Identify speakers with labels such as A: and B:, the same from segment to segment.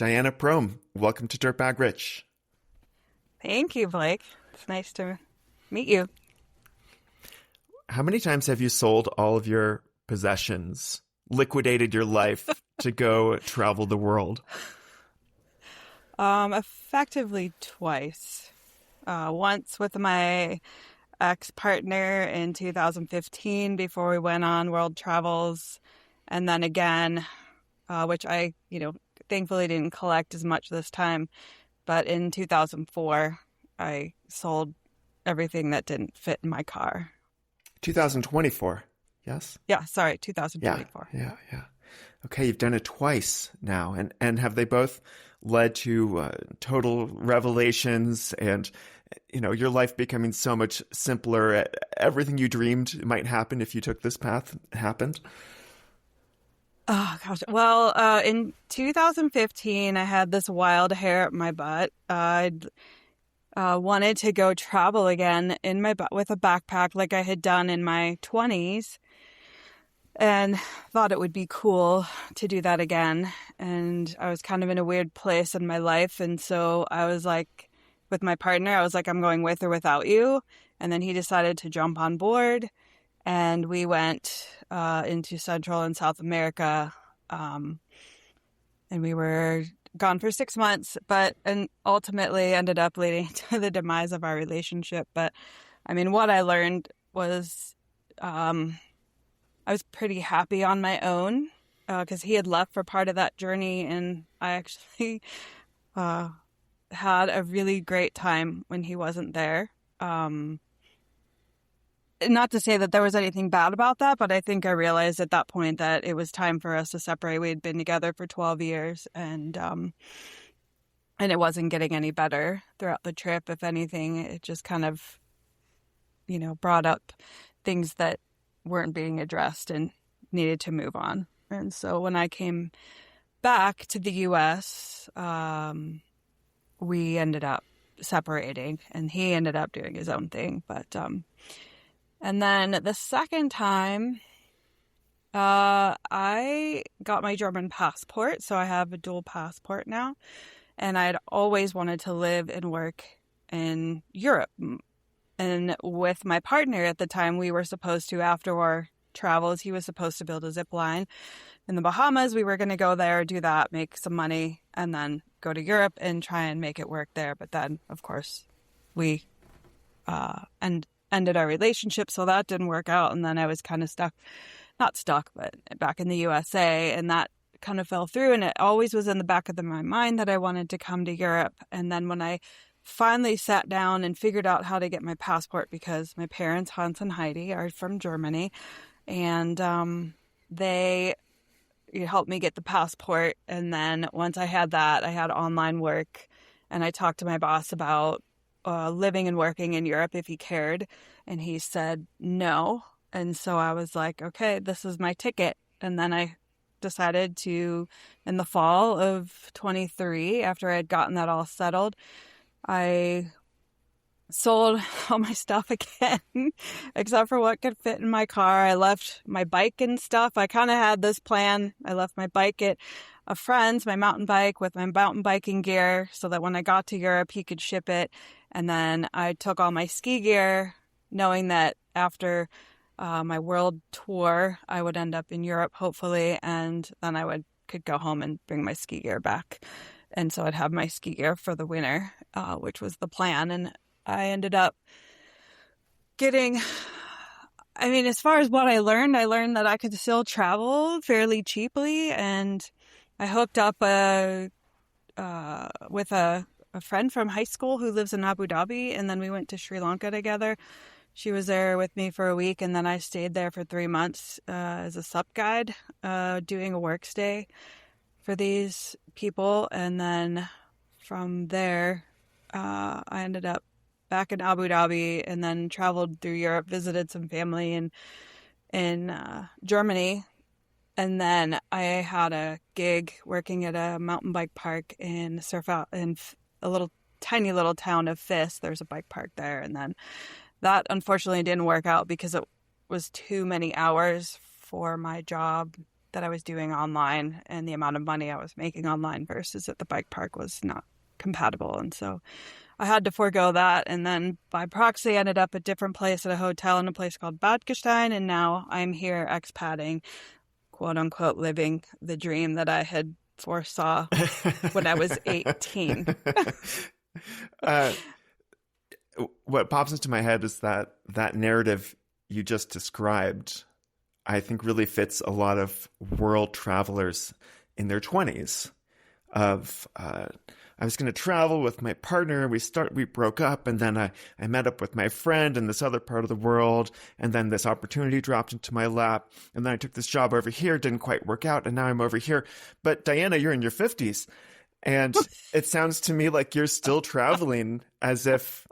A: Diana Proemm. Welcome to Dirtbag Rich.
B: Thank you, Blake. It's nice to meet you.
A: How many times have you sold all of your possessions, liquidated your life to go travel the world?
B: Effectively twice. Once with my ex-partner in 2015 before we went on world travels, and then again, which I, thankfully didn't collect as much this time, but in 2004, I sold everything that didn't fit in my car.
A: 2024, yes?
B: Yeah, sorry, 2024.
A: Yeah. Okay, you've done it twice now, and have they both led to total revelations and your life becoming so much simpler? Everything you dreamed might happen if you took this path happened?
B: Oh, gosh. Well, in 2015, I had this wild hair up my butt. I'd wanted to go travel again in my butt with a backpack like I had done in my 20s, and thought it would be cool to do that again. And I was kind of in a weird place in my life. And so I was like, with my partner, I was like, I'm going with or without you. And then he decided to jump on board. And we went into Central and South America. And we were gone for 6 months, and ultimately ended up leading to the demise of our relationship. But I mean, what I learned was I was pretty happy on my own because he had left for part of that journey. And I actually had a really great time when he wasn't there. Not to say that there was anything bad about that, but I think I realized at that point that it was time for us to separate. We had been together for 12 years and it wasn't getting any better throughout the trip. If anything, it just kind of, brought up things that weren't being addressed and needed to move on. And so when I came back to the U.S., we ended up separating and he ended up doing his own thing. But and then the second time, I got my German passport. So I have a dual passport now. And I'd always wanted to live and work in Europe. And with my partner at the time, we were supposed to, after our travels, he was supposed to build a zip line in the Bahamas. We were going to go there, do that, make some money, and then go to Europe and try and make it work there. But then, of course, we ended our relationship, so that didn't work out. And then I was kind of not stuck, but back in the USA, and that kind of fell through. And it always was in the back of my mind that I wanted to come to Europe. And then when I finally sat down and figured out how to get my passport, because my parents, Hans and Heidi, are from Germany, and they helped me get the passport. And then once I had that, I had online work, and I talked to my boss about living and working in Europe if he cared, and he said no. And so I was like, okay, this is my ticket. And then I decided to, in the fall of 23, after I had gotten that all settled, I sold all my stuff again, except for what could fit in my car. I left my bike and stuff. I kind of had this plan. I left my bike at a friend's, my mountain bike, with my mountain biking gear, so that when I got to Europe, he could ship it. And then I took all my ski gear, knowing that after my world tour, I would end up in Europe, hopefully, and then I could go home and bring my ski gear back. And so I'd have my ski gear for the winter, which was the plan. And I ended up as far as what I learned that I could still travel fairly cheaply. And I hooked up with a friend from high school who lives in Abu Dhabi. And then we went to Sri Lanka together. She was there with me for a week. And then I stayed there for 3 months as a sup guide, doing a work stay for these people. And then from there, I ended up back in Abu Dhabi and then traveled through Europe, visited some family in Germany. And then I had a gig working at a mountain bike park in a tiny little town of Fis. There's a bike park there. And then that unfortunately didn't work out because it was too many hours for my job that I was doing online and the amount of money I was making online versus at the bike park was not compatible. And so I had to forego that. And then by proxy, ended up a different place at a hotel in a place called Bad Gastein. And now I'm here expatting, quote unquote, living the dream that I had foresaw when I was 18.
A: What pops into my head is that narrative you just described, I think really fits a lot of world travelers in their 20s of, I was going to travel with my partner. We broke up, and then I met up with my friend in this other part of the world. And then this opportunity dropped into my lap. And then I took this job over here, didn't quite work out. And now I'm over here. But Diana, you're in your 50s. And it sounds to me like you're still traveling as if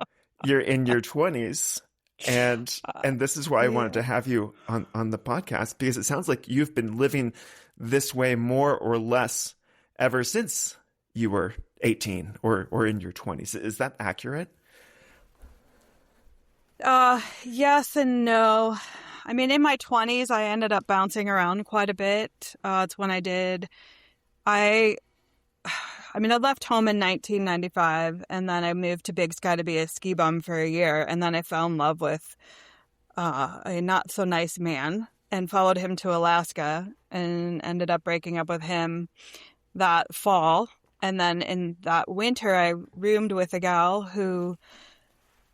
A: you're in your 20s. And this is why I wanted to have you on the podcast, because it sounds like you've been living this way more or less ever since you were 18 or in your 20s. Is that accurate?
B: Yes and no. I mean, in my 20s, I ended up bouncing around quite a bit. It's when I left home in 1995, and then I moved to Big Sky to be a ski bum for a year. And then I fell in love with a not so nice man and followed him to Alaska and ended up breaking up with him that fall. And then in that winter, I roomed with a gal who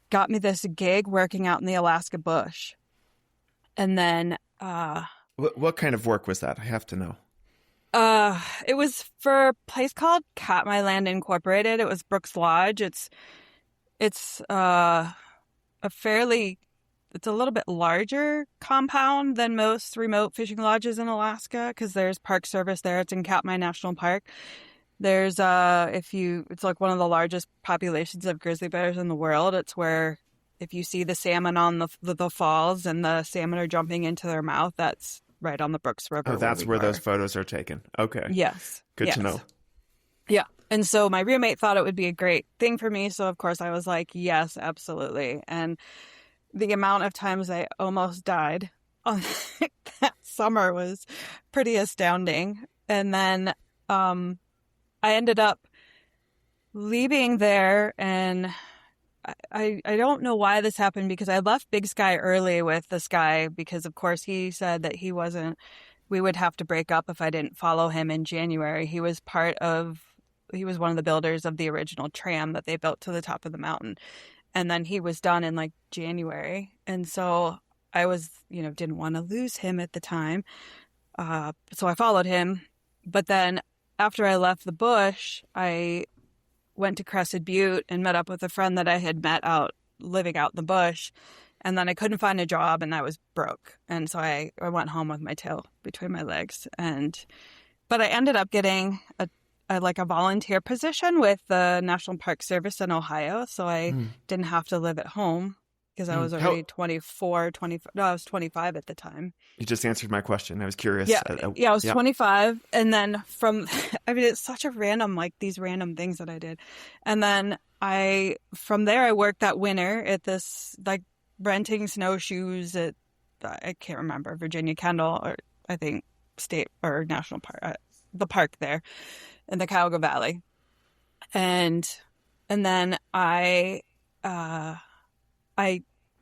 B: got me this gig working out in the Alaska bush. And then...
A: What kind of work was that? I have to know.
B: It was for a place called Katmai Land Incorporated. It was Brooks Lodge. It's a little bit larger compound than most remote fishing lodges in Alaska because there's park service there. It's in Katmai National Park. There's it's like one of the largest populations of grizzly bears in the world. It's where if you see the salmon on the falls and the salmon are jumping into their mouth, that's right on the Brooks River.
A: Oh, that's where those photos are taken. Okay.
B: Yes.
A: Good to know.
B: Yeah. And so my roommate thought it would be a great thing for me. So of course I was like, yes, absolutely. And the amount of times I almost died on that summer was pretty astounding. And then I ended up leaving there, and I don't know why this happened because I left Big Sky early with this guy because, of course, he said that we would have to break up if I didn't follow him in January. He was one of the builders of the original tram that they built to the top of the mountain. And then he was done in like January. And so I was, didn't want to lose him at the time. So I followed him. But then after I left the bush, I went to Crested Butte and met up with a friend that I had met living out in the bush. And then I couldn't find a job and I was broke. And so I went home with my tail between my legs. But I ended up getting a volunteer position with the National Park Service in Ohio. So I didn't have to live at home because I was already 25. No, I was 25 at the time.
A: You just answered my question. I was curious.
B: Yeah, I was 25. And then it's such a random, these random things that I did. And then from there, I worked that winter at this, renting snowshoes at, I can't remember, Virginia Kendall, or I think state or national park, the park there in the Cuyahoga Valley. And then I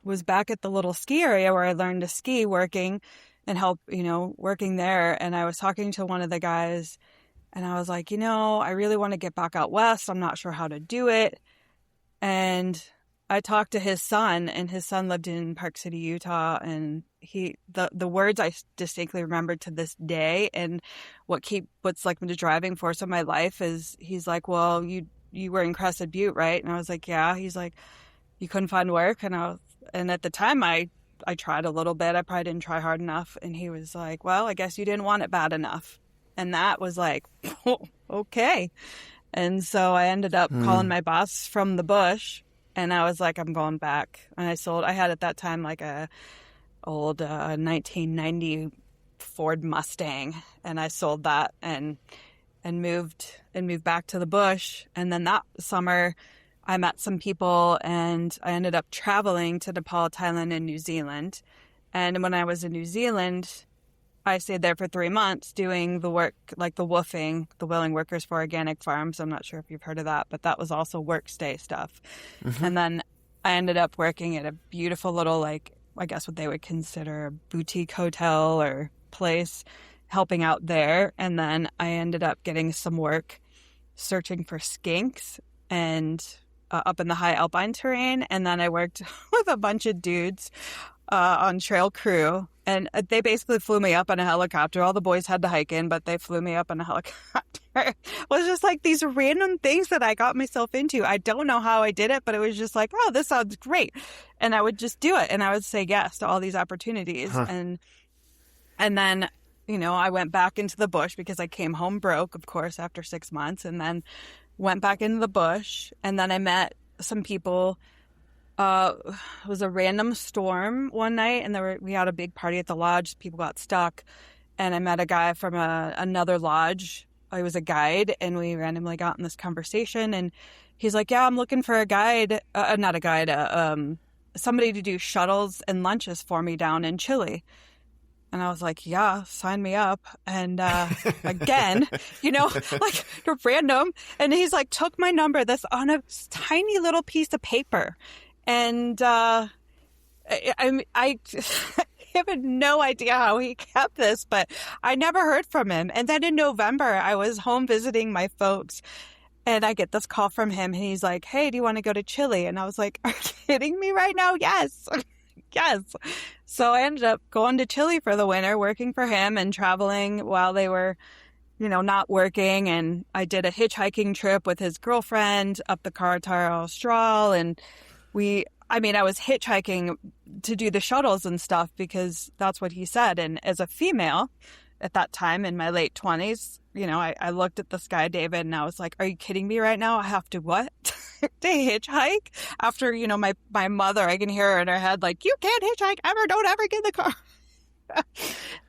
B: was back at the little ski area where I learned to ski working there. And I was talking to one of the guys and I was like, I really want to get back out west. I'm not sure how to do it. And I talked to his son, and his son lived in Park City, Utah. And the words I distinctly remember to this day, and what's like the driving force of my life is he's like, well, you were in Crested Butte, right? And I was like, yeah. He's like, you couldn't find work? And at the time I tried a little bit. I probably didn't try hard enough. And he was like, well, I guess you didn't want it bad enough. And that was like, oh, okay. And so I ended up calling my boss from the bush, and I was like, I'm going back. And I had at that time like a old 1990 Ford Mustang, and I sold that and moved back to the bush. And then that summer I met some people, and I ended up traveling to Nepal, Thailand, and New Zealand. And when I was in New Zealand, I stayed there for 3 months doing the work, like the woofing, the willing workers for organic farms. I'm not sure if you've heard of that, but that was also work stay stuff.
A: Hmm.
B: And then I ended up working at a beautiful little, like, I guess what they would consider a boutique hotel or place, helping out there. And then I ended up getting some work searching for skinks and up in the high alpine terrain. And then I worked with a bunch of dudes on trail crew, and they basically flew me up on a helicopter. All the boys had to hike in, but they flew me up on a helicopter. It was just like these random things that I got myself into. I don't know how I did it, but it was just like, oh, this sounds great. And I would just do it. And I would say yes to all these opportunities.
A: Huh.
B: And then, I went back into the bush because I came home broke, of course, after 6 months, and then went back into the bush. And then I met some people. It was a random storm one night, and we had a big party at the lodge. People got stuck, and I met a guy from another lodge. He was a guide, and we randomly got in this conversation. And he's like, "Yeah, I'm looking for a guide, not a guide, somebody to do shuttles and lunches for me down in Chile." And I was like, "Yeah, sign me up." And again, like random. And he's like, took my number that's on a tiny little piece of paper. And I have no idea how he kept this, but I never heard from him. And then in November, I was home visiting my folks, and I get this call from him, and he's like, "Hey, do you want to go to Chile?" And I was like, "Are you kidding me right now?" Yes. Yes. So I ended up going to Chile for the winter, working for him and traveling while they were, not working. And I did a hitchhiking trip with his girlfriend up the Carretera Austral, and I was hitchhiking to do the shuttles and stuff because that's what he said. And as a female at that time in my late 20s, I looked at this guy, David, and I was like, "Are you kidding me right now? I have to what? To hitchhike?" After, my mother, I can hear her in her head, like, "You can't hitchhike ever. Don't ever get in the car."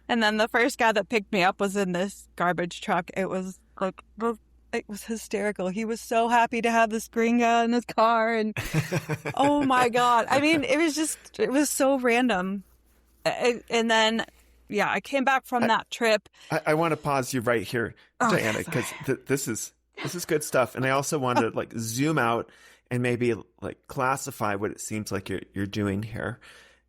B: And then the first guy that picked me up was in this garbage truck. It was like, it was hysterical. He was so happy to have this gringa in his car. And oh my God. I mean, it was so random. And then, yeah, I came back from that trip.
A: I want to pause you right here, Diana, because this is good stuff. And I also want to like zoom out and maybe like classify what it seems like you're doing here.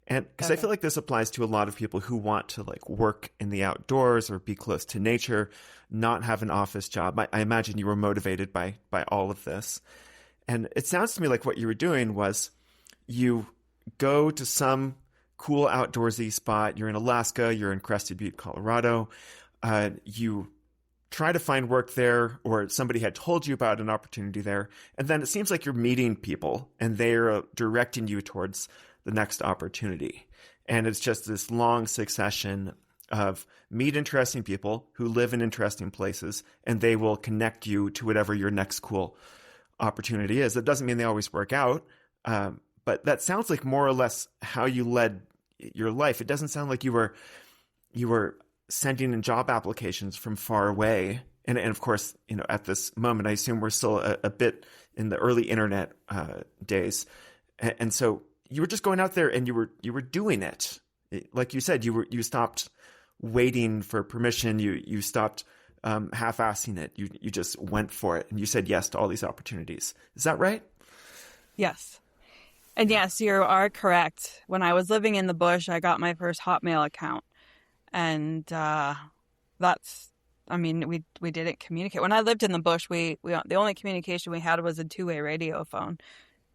A: And because I feel like this applies to a lot of people who want to like work in the outdoors or be close to nature, not have an office job. I imagine you were motivated by all of this. And it sounds to me like what you were doing was you go to some cool outdoorsy spot. You're in Alaska, you're in Crested Butte, Colorado. You try to find work there, or somebody had told you about an opportunity there. And then it seems like you're meeting people and they're directing you towards the next opportunity. And it's just this long succession of meet interesting people who live in interesting places, and they will connect you to whatever your next cool opportunity is. That doesn't mean they always work out, but that sounds like more or less how you led your life. It doesn't sound like you were sending in job applications from far away. And of course, at this moment, I assume we're still a bit in the early internet days. And so you were just going out there and you were doing it. Like you said, you stopped waiting for permission. You stopped half-assing it. You just went for it, and you said yes to all these opportunities. Is that right?
B: Yes. And yes, you are correct. When I was living in the bush, I got my first Hotmail account. And we didn't communicate. When I lived in the bush, we the only communication we had was a two-way radio phone.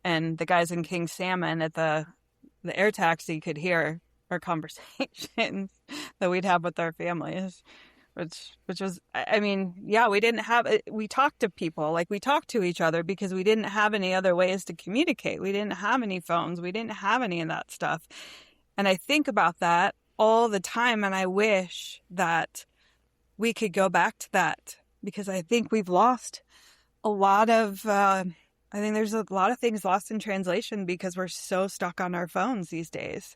B: And the guys in King Salmon at the air taxi could hear our conversations that we'd have with our families, which was, we talked to people, like we talked to each other because we didn't have any other ways to communicate. We didn't have any phones. We didn't have any of that stuff. And I think about that all the time, and I wish that we could go back to that, because I think we've lost a lot of, I think there's a lot of things lost in translation because we're so stuck on our phones these days.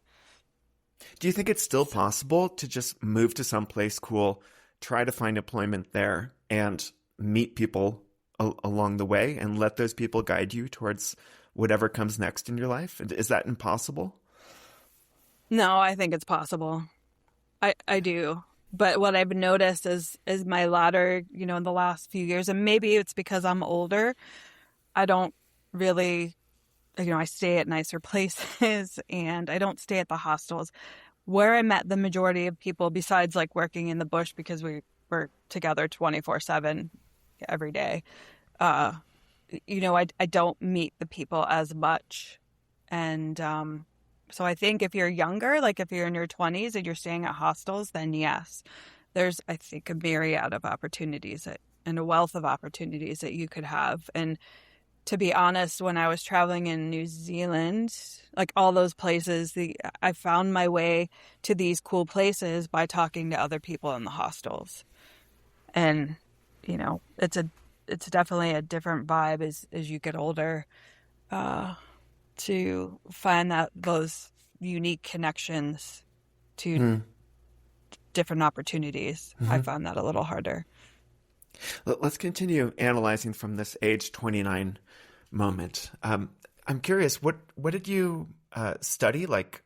A: Do you think it's still possible to just move to someplace cool, try to find employment there, and meet people along the way and let those people guide you towards whatever comes next in your life? Is that impossible?
B: No, I think it's possible. I do. But what I've noticed is my latter, in the last few years, and maybe it's because I'm older, I don't really, I stay at nicer places and I don't stay at the hostels. Where I met the majority of people, besides like working in the bush because we were together 24/7 every day, I don't meet the people as much. And so I think if you're younger, like if you're in your 20s and you're staying at hostels, then yes, there's, I think, a myriad of opportunities and a wealth of opportunities that you could have. And to be honest, when I was traveling in New Zealand, like all those places, I found my way to these cool places by talking to other people in the hostels. And, it's definitely a different vibe as you get older, to find those unique connections to different opportunities. I found that a little harder.
A: Let's continue analyzing from this age 29 moment. I'm curious, what did you study? Like,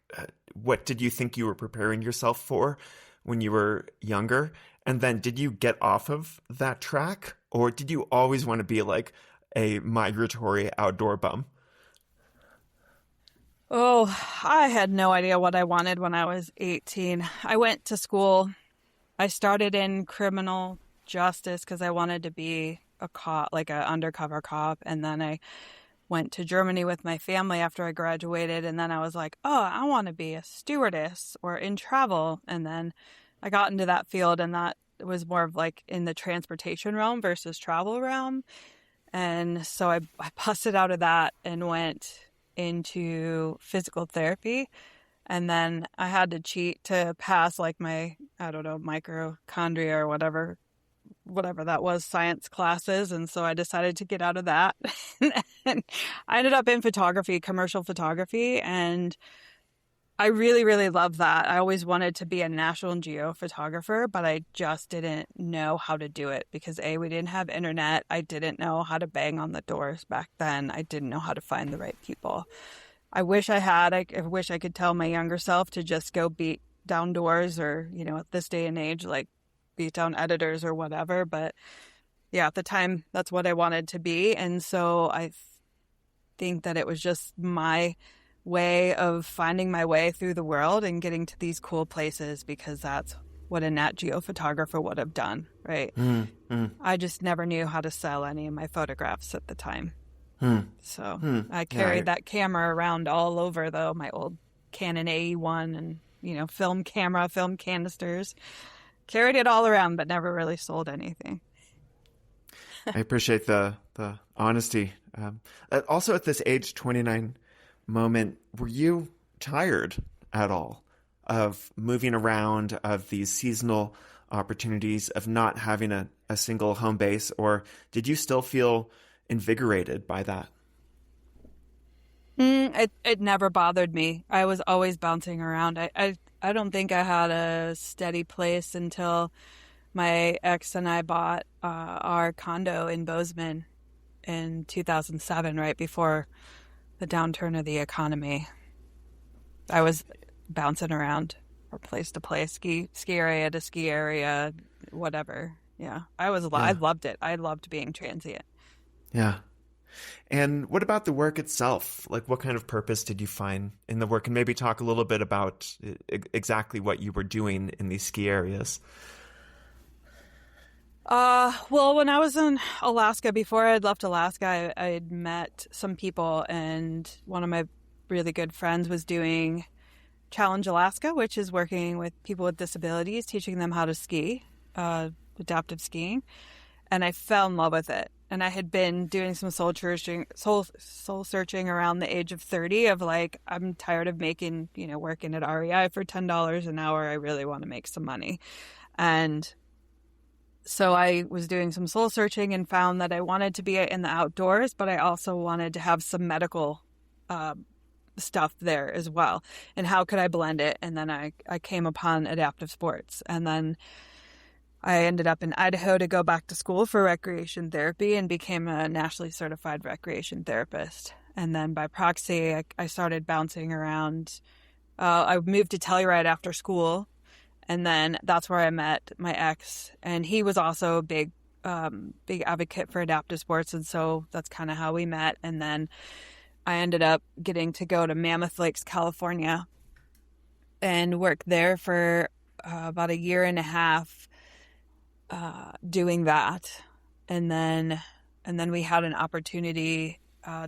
A: what did you think you were preparing yourself for when you were younger? And then did you get off of that track? Or did you always want to be like a migratory outdoor bum?
B: Oh, I had no idea what I wanted when I was 18. I went to school. I started in criminal justice because I wanted to be a cop, like an undercover cop. And then I went to Germany with my family after I graduated. And then I was like, oh, I want to be a stewardess or in travel. And then I got into that field, and that was more of like in the transportation realm versus travel realm. And so I busted out of that and went into physical therapy. And then I had to cheat to pass like my, I don't know, mitochondria or whatever that was, science classes. And so I decided to get out of that. And I ended up in photography, commercial photography. And I really, really love that. I always wanted to be a National Geo photographer, but I just didn't know how to do it because we didn't have internet. I didn't know how to bang on the doors back then. I didn't know how to find the right people. I wish I had. I wish I could tell my younger self to just go beat down doors or, at this day and age, like beat down editors or whatever. But yeah, at the time, that's what I wanted to be. And so I think that it was just my way of finding my way through the world and getting to these cool places because that's what a Nat Geo photographer would have done, right? I just never knew how to sell any of my photographs at the time. So I carried that camera around all over, though, my old Canon AE1 and, film camera, film canisters. Carried it all around, but never really sold anything.
A: I appreciate the honesty. Also, at this age 29 moment, were you tired at all of moving around, of these seasonal opportunities, of not having a single home base, or did you still feel invigorated by that?
B: It never bothered me. I was always bouncing around. I don't think I had a steady place until my ex and I bought our condo in Bozeman in 2007, right before the downturn of the economy. I was bouncing around from place to place, ski area to ski area, whatever. Yeah, I loved it. I loved being transient.
A: Yeah. And what about the work itself? Like, what kind of purpose did you find in the work? And maybe talk a little bit about exactly what you were doing in these ski areas.
B: Well, when I was in Alaska, before I had left Alaska, I had met some people, and one of my really good friends was doing Challenge Alaska, which is working with people with disabilities, teaching them how to ski, adaptive skiing. And I fell in love with it. And I had been doing some soul searching around the age of 30 of like, I'm tired of making, working at REI for $10 an hour. I really want to make some money. And so I was doing some soul searching and found that I wanted to be in the outdoors, but I also wanted to have some medical stuff there as well. And how could I blend it? And then I came upon adaptive sports. And then I ended up in Idaho to go back to school for recreation therapy and became a nationally certified recreation therapist. And then by proxy, I started bouncing around. I moved to Telluride after school And then that's where I met my ex, and he was also a big advocate for adaptive sports. And so that's kind of how we met. And then I ended up getting to go to Mammoth Lakes, California, and work there for about a year and a half doing that. And then we had an opportunity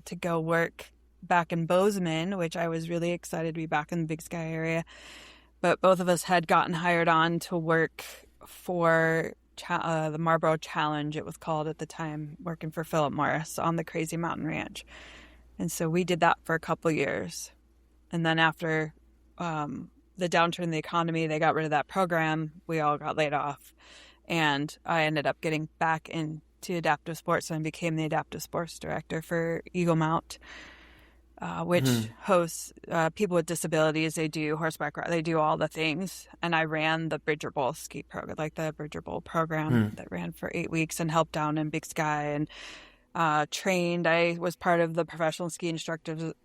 B: to go work back in Bozeman, which I was really excited to be back in the Big Sky area. But both of us had gotten hired on to work for the Marlboro Challenge, it was called at the time, working for Philip Morris on the Crazy Mountain Ranch. And so we did that for a couple years. And then after the downturn in the economy, they got rid of that program. We all got laid off. And I ended up getting back into adaptive sports and became the adaptive sports director for Eagle Mount, which hosts people with disabilities. They do horseback ride, they do all the things. And I ran the Bridger Bowl ski program, like the Bridger Bowl program that ran for 8 weeks, and helped down in Big Sky and trained. I was part of the Professional Ski Instructors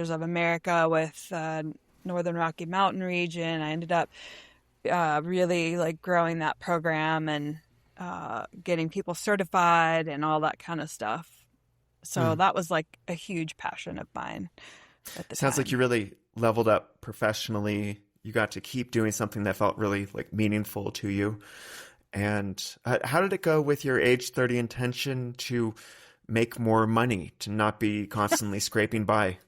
B: of America with Northern Rocky Mountain region. I ended up really like growing that program and getting people certified and all that kind of stuff. So that was like a huge passion of mine at the
A: Sounds
B: time.
A: like you really leveled up professionally. You got to keep doing something that felt really like meaningful to you. And how did it go with your age 30 intention to make more money, to not be constantly scraping by?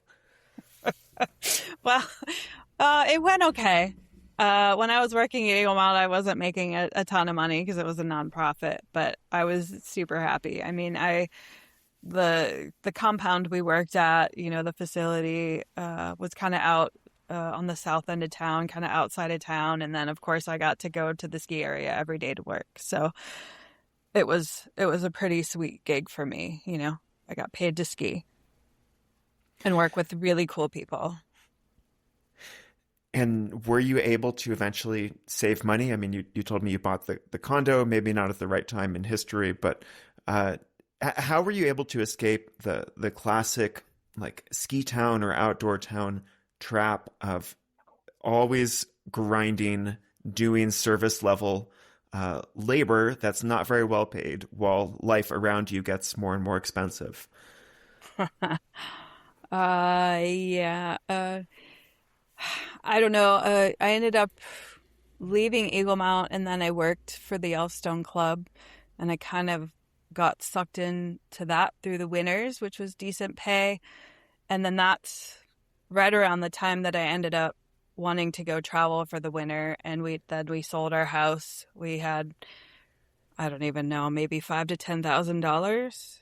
B: Well, it went okay. When I was working at Eagle Mount, I wasn't making a ton of money because it was a nonprofit, but I was super happy. I mean, the compound we worked at, the facility was kind of out on the south end of town, kind of outside of town. And then, of course, I got to go to the ski area every day to work. So it was a pretty sweet gig for me. I got paid to ski and work with really cool people.
A: And were you able to eventually save money? I mean, you told me you bought the condo, maybe not at the right time in history, but how were you able to escape the classic like ski town or outdoor town trap of always grinding, doing service level labor that's not very well paid while life around you gets more and more expensive?
B: Yeah. I don't know. I ended up leaving Eagle Mount, and then I worked for the Yellowstone Club, and I kind of got sucked into that through the winters, which was decent pay. And then that's right around the time that I ended up wanting to go travel for the winter, and we sold our house. We had, I don't even know, maybe $5,000 to $10,000.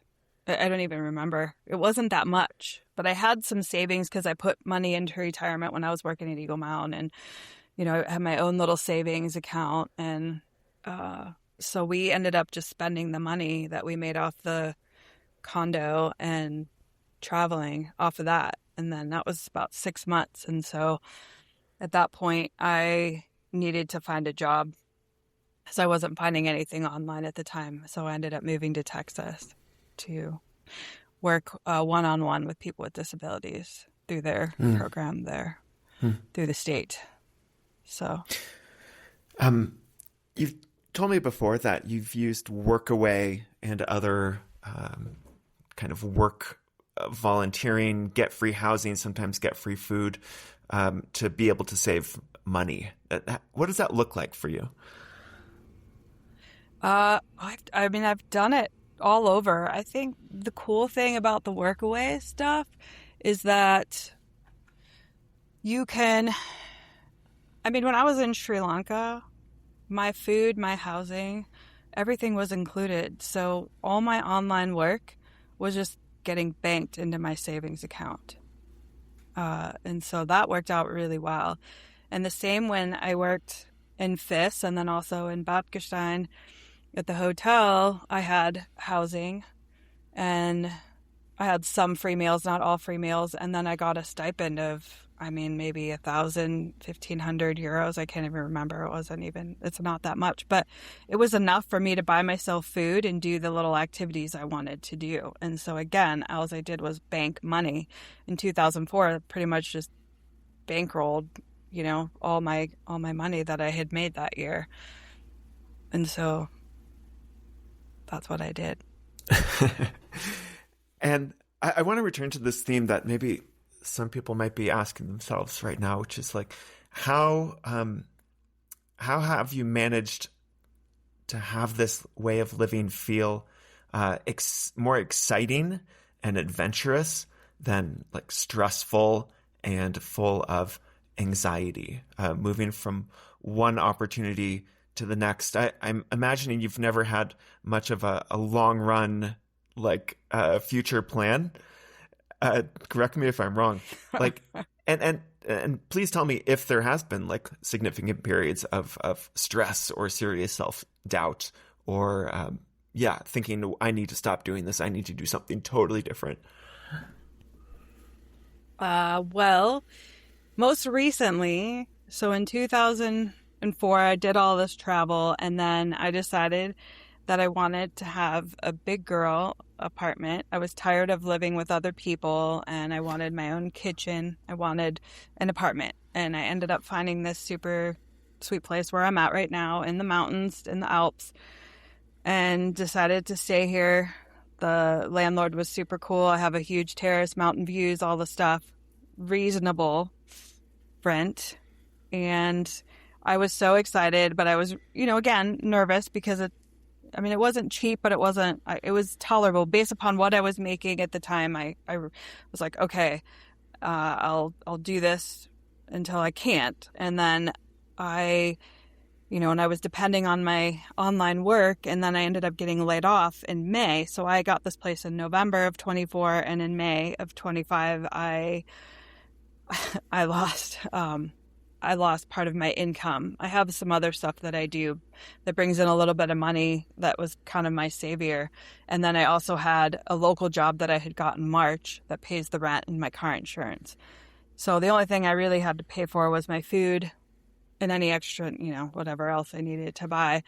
B: I don't even remember. It wasn't that much, but I had some savings because I put money into retirement when I was working at Eagle Mountain, and I had my own little savings account, and so we ended up just spending the money that we made off the condo and traveling off of that. And then that was about 6 months, and so at that point I needed to find a job because I wasn't finding anything online at the time. So I ended up moving to Texas to work one-on-one with people with disabilities through their program there, through the state. So
A: you've told me before that you've used Workaway and other kind of work volunteering, get free housing, sometimes get free food to be able to save money. What does that look like for you?
B: I've done it all over. I think the cool thing about the Workaway stuff is that you can, when I was in Sri Lanka, my food, my housing, everything was included. So all my online work was just getting banked into my savings account. And so that worked out really well. And the same when I worked in FIS and then also in Bad Gastein at the hotel, I had housing and I had some free meals, not all free meals. And then I got a stipend of, maybe 1,000, 1,500 euros. I can't even remember. It's not that much, but it was enough for me to buy myself food and do the little activities I wanted to do. And so again, all I did was bank money. In 2004, pretty much just bankrolled, all my money that I had made that year. And so that's what I did.
A: And I want to return to this theme that maybe some people might be asking themselves right now, which is like, how have you managed to have this way of living feel more exciting and adventurous than like stressful and full of anxiety, moving from one opportunity to the next? I'm imagining you've never had much of a long run, like future plan. Correct me if I'm wrong. Like, and please tell me if there has been like significant periods of stress or serious self-doubt or, thinking I need to stop doing this. I need to do something totally different.
B: Well, most recently, so in 2004, I did all this travel, and then I decided that I wanted to have a big girl apartment. I was tired of living with other people, and I wanted my own kitchen. I wanted an apartment, and I ended up finding this super sweet place where I'm at right now in the mountains, in the Alps, and decided to stay here. The landlord was super cool. I have a huge terrace, mountain views, all the stuff, reasonable rent. And I was so excited, but I was, again, nervous because it wasn't cheap, but it was tolerable based upon what I was making at the time. I was like, okay, I'll do this until I can't. And then and I was depending on my online work, and then I ended up getting laid off in May. So I got this place in November of 24, and in May of 25, I lost part of my income. I have some other stuff that I do that brings in a little bit of money that was kind of my savior. And then I also had a local job that I had got in March that pays the rent and my car insurance. So the only thing I really had to pay for was my food and any extra, whatever else I needed to buy.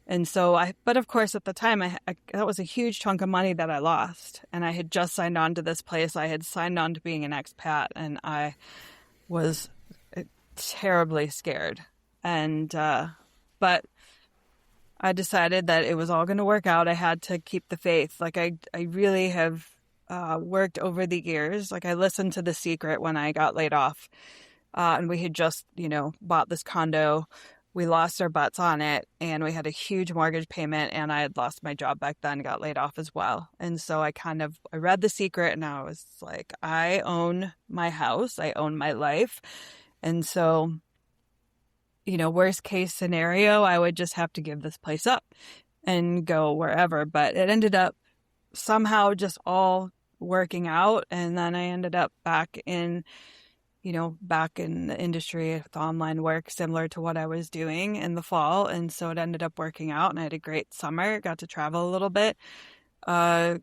B: And so but of course at the time that was a huge chunk of money that I lost. And I had just signed on to this place. I had signed on to being an expat, and I was terribly scared. And, but I decided that it was all going to work out. I had to keep the faith. Like I really have, worked over the years. Like I listened to The Secret when I got laid off. And we had just, bought this condo. We lost our butts on it, and we had a huge mortgage payment, and I had lost my job back then, got laid off as well. And so I read The Secret, and I was like, I own my house. I own my life. And so, worst case scenario, I would just have to give this place up and go wherever. But it ended up somehow just all working out. And then I ended up back in the industry with online work, similar to what I was doing in the fall. And so it ended up working out, and I had a great summer, got to travel a little bit, I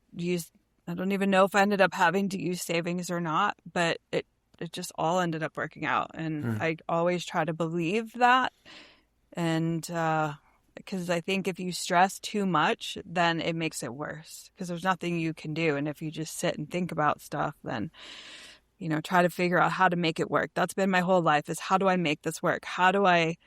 B: don't even know if I ended up having to use savings or not, but it just all ended up working out. And I always try to believe that. And, because I think if you stress too much, then it makes it worse, because there's nothing you can do. And if you just sit and think about stuff, then try to figure out how to make it work. That's been my whole life, is how do I make this work? How do I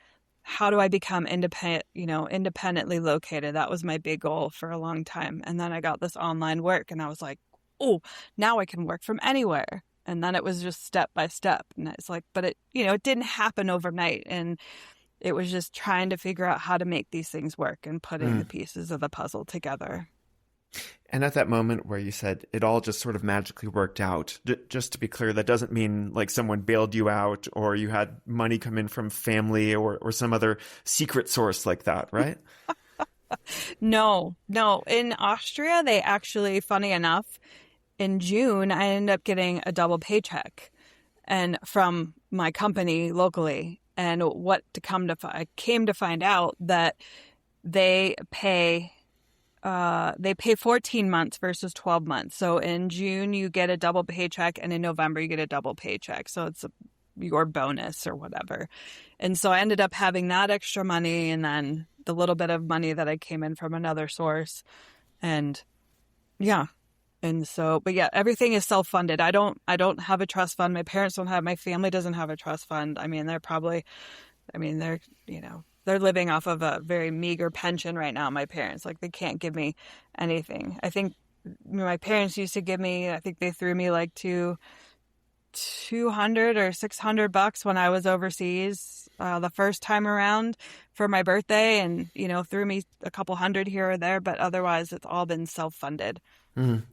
B: become independently located? That was my big goal for a long time. And then I got this online work, and I was like, oh, now I can work from anywhere. And then it was just step by step. And it's like, but it didn't happen overnight. And it was just trying to figure out how to make these things work and putting the pieces of the puzzle together.
A: And at that moment where you said it all just sort of magically worked out, just to be clear, that doesn't mean like someone bailed you out or you had money come in from family or some other secret source like that, right?
B: No. In Austria, they actually, funny enough, in June, I ended up getting a double paycheck and from my company locally. And I came to find out that they pay 14 months versus 12 months. So in June, you get a double paycheck, and in November, you get a double paycheck. So it's your bonus or whatever. And so I ended up having that extra money, and then the little bit of money that I came in from another source. And yeah, And so, but yeah, everything is self-funded. I don't have a trust fund. My parents don't have, my family doesn't have a trust fund. I mean, they're, they're living off of a very meager pension right now. My parents, like, they can't give me anything. I think my parents used to give me, I think they threw me like $200 or $600 when I was overseas the first time around for my birthday, and threw me a couple hundred here or there, but otherwise it's all been self-funded.
A: Mm-hmm.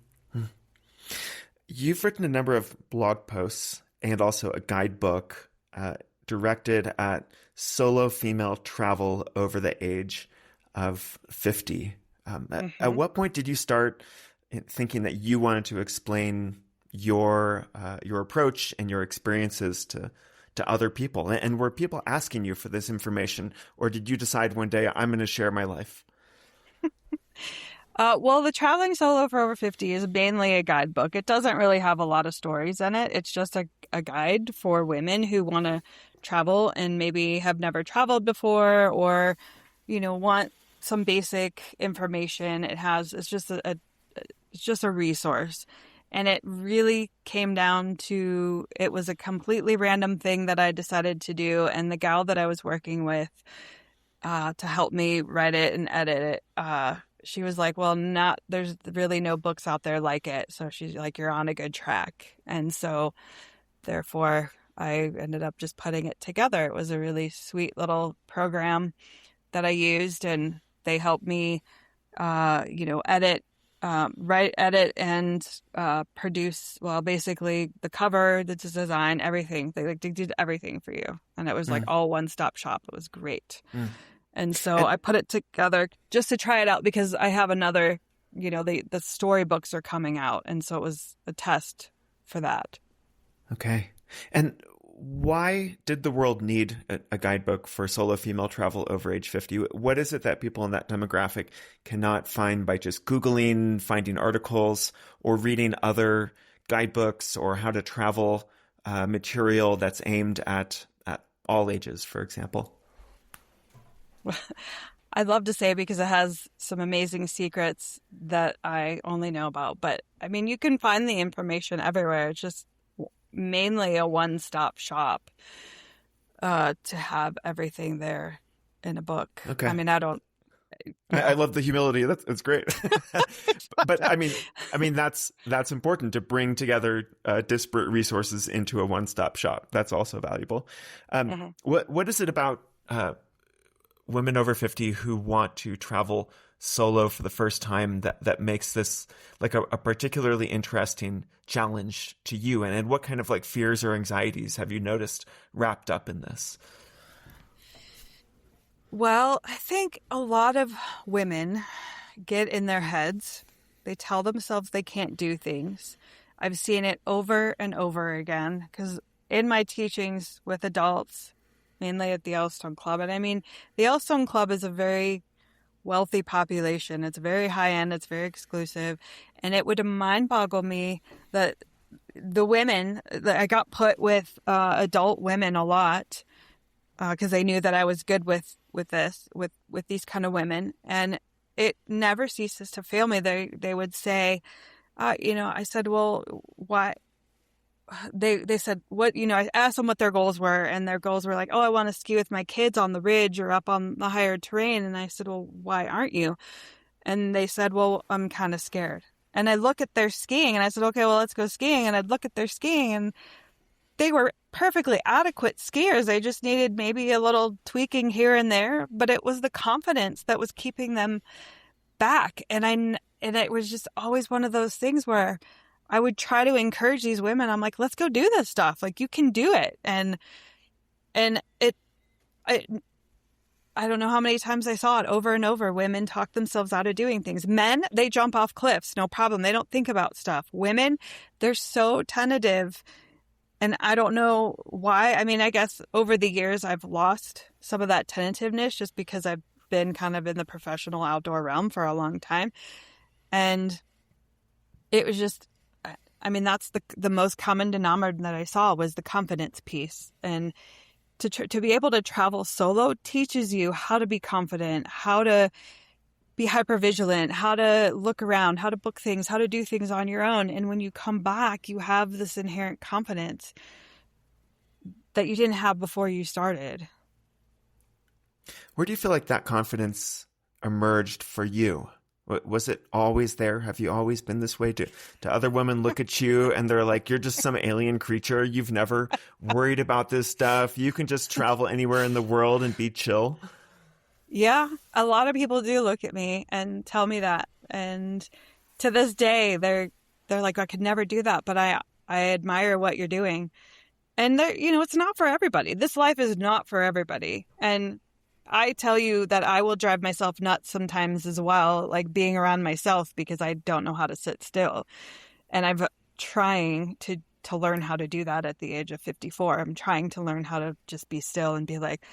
A: You've written a number of blog posts and also a guidebook directed at solo female travel over the age of 50. At what point did you start thinking that you wanted to explain your approach and your experiences to other people? And were people asking you for this information, or did you decide one day, I'm going to share my life?
B: Well, the Traveling Solo for Over 50 is mainly a guidebook. It doesn't really have a lot of stories in it. It's just a guide for women who want to travel and maybe have never traveled before, or, want some basic information. It's just a resource. And it really came down to, it was a completely random thing that I decided to do. And the gal that I was working with to help me write it and edit it, she was like, well, there's really no books out there like it. So she's like, you're on a good track. And so therefore I ended up just putting it together. It was a really sweet little program that I used, and they helped me, edit, edit and produce, well, basically the cover, the design, everything. They did everything for you. And it was like all one-stop shop. It was great. And so I put it together just to try it out, because I have another, the storybooks are coming out. And so it was a test for that.
A: Okay. And why did the world need a guidebook for solo female travel over age 50? What is it that people in that demographic cannot find by just Googling, finding articles, or reading other guidebooks or how to travel material that's aimed at all ages, for example?
B: I'd love to say, because it has some amazing secrets that I only know about. But I mean, you can find the information everywhere. It's just mainly a one-stop shop to have everything there in a book. Okay. I mean,
A: I love the humility. That's great. But I mean, that's important, to bring together disparate resources into a one-stop shop. That's also valuable. What is it about women over 50 who want to travel solo for the first time that makes this like a particularly interesting challenge to you? And what kind of like fears or anxieties have you noticed wrapped up in this?
B: Well, I think a lot of women get in their heads. They tell themselves they can't do things. I've seen it over and over again, because in my teachings with adults, mainly at the Yellowstone Club. And I mean, the Yellowstone Club is a very wealthy population. It's very high end. It's very exclusive. And it would mind boggle me that the women that I got put with adult women a lot, because they knew that I was good with these kind of women. And it never ceases to fail me. They would say, I said, well, why? They said, what, I asked them what their goals were, and their goals were like, oh, I want to ski with my kids on the ridge or up on the higher terrain. And I said, well, why aren't you? And they said, well, I'm kind of scared. And I look at their skiing and I said, okay, well, let's go skiing. And I'd look at their skiing and they were perfectly adequate skiers. They just needed maybe a little tweaking here and there, but it was the confidence that was keeping them back. And it was just always one of those things where I would try to encourage these women. I'm like, let's go do this stuff. Like, you can do it. And I don't know how many times I saw it over and over. Women talk themselves out of doing things. Men, they jump off cliffs. No problem. They don't think about stuff. Women, they're so tentative. And I don't know why. I mean, I guess over the years, I've lost some of that tentativeness just because I've been kind of in the professional outdoor realm for a long time. And it was just, I mean, that's the most common denominator that I saw was the confidence piece. And to be able to travel solo teaches you how to be confident, how to be hyper vigilant, how to look around, how to book things, how to do things on your own. And when you come back, you have this inherent confidence that you didn't have before you started.
A: Where do you feel like that confidence emerged for you? Was it always there? Have you always been this way? Do other women look at you and they're like, you're just some alien creature. You've never worried about this stuff. You can just travel anywhere in the world and be chill.
B: Yeah, a lot of people do look at me and tell me that. And to this day, they're like, I could never do that, but I admire what you're doing. And it's not for everybody. This life is not for everybody. And I tell you that I will drive myself nuts sometimes as well, like being around myself, because I don't know how to sit still. And I'm trying to learn how to do that at the age of 54. I'm trying to learn how to just be still and be like,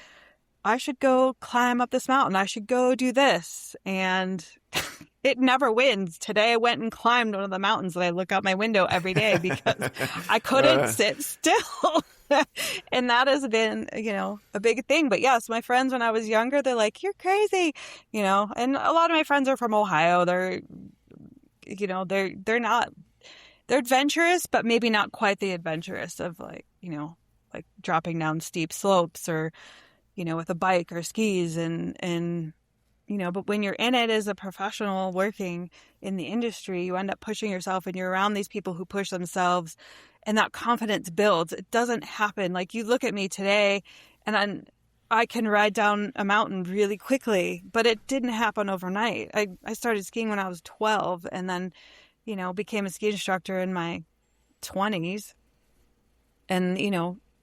B: I should go climb up this mountain. I should go do this. And it never wins. Today I went and climbed one of the mountains that I look out my window every day because I couldn't sit still. And that has been, a big thing. But yes, my friends when I was younger, they're like, you're crazy, and a lot of my friends are from Ohio. They're adventurous, but maybe not quite the adventurous of like dropping down steep slopes or, with a bike or skis and but when you're in it as a professional working in the industry, you end up pushing yourself and you're around these people who push themselves and that confidence builds. It doesn't happen. Like you look at me today and I can ride down a mountain really quickly, but it didn't happen overnight. I started skiing when I was 12 and then, became a ski instructor in my 20s and,